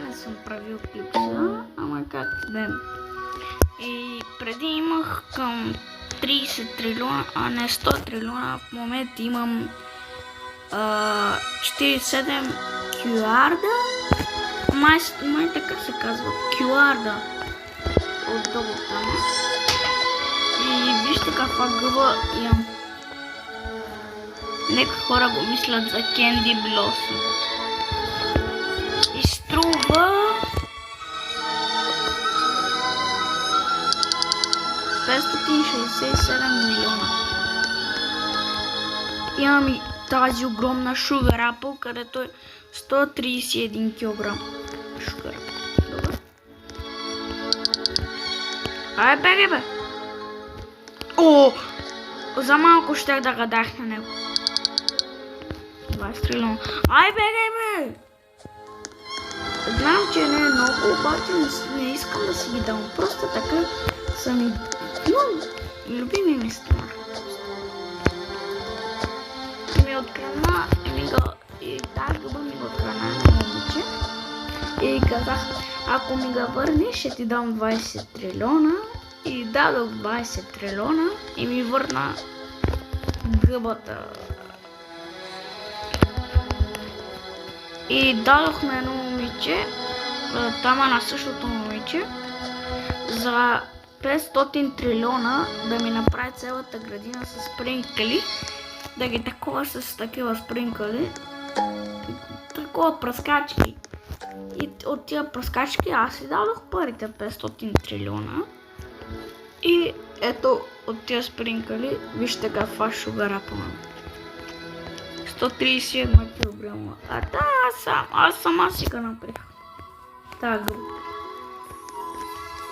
не съм правил клипса, ама как да. И преди имах към 30 трилиона, а не 100 трилиона. В момента имам 47 QR-да. Май така се казват. QR-да. Отдолу там. И вижте каква гъба имам. Нека хора го мислят за Candy Blossom. И струва 567 милиона. Имам и тази огромна Sugar Apple, където е 131 кг. Sugar Apple. Добре. Ай, беге, бе! О! За малко щях да гадах на него. 20 трилиона. Ай, беге, бе! Знам, че не е много, обаче не искам да си ги дам. Просто така са ми любими места. Ми отхрана и тази гъба ми го отхрана на момиче. И казах, ако ми го върнеш, ще ти дам 20 трилиона. И дадох 20 трилиона и ми върна гъбата. И дадох на едно момиче, тама на същото момиче, за 500 трилиона да ми направи цялата градина с спринкали, да ги такова с такива спринкали, такова пръскачки. И от тия пръскачки аз си дадох парите 500 трилиона. И ето от тия спринкали, вижте каква Sugar Apple. 131 кг. А да, аз сама си го направих. Так.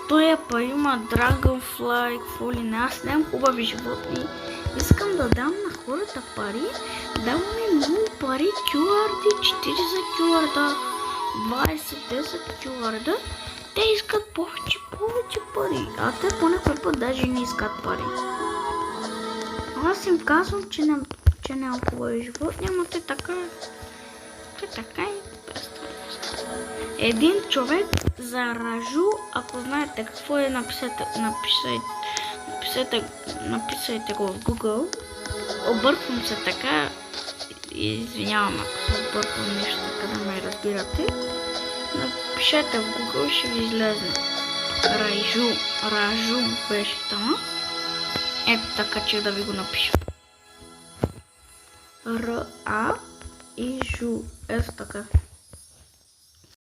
Той па има Dragonfly, какво ли не, аз нямам хубави животни. Искам да дам на хората пари, давам ми много пари, QR-ди, 40 QR-да, 20, 10 QR-да. Те искат повече пари, а те по някой път даже не искат пари. Аз им казвам, че нямам хубави животни, ама те така и представят. Един човек за Ражу, ако знаете какво е, написайте го в Google. Обърквам се така, извинявам ако се обърквам нещо така да ме разбирате. Напишете в Google и ще ви излезне. Ражу беше там. Ето така, че да ви го напиша. Р-А и Жу. Ето така.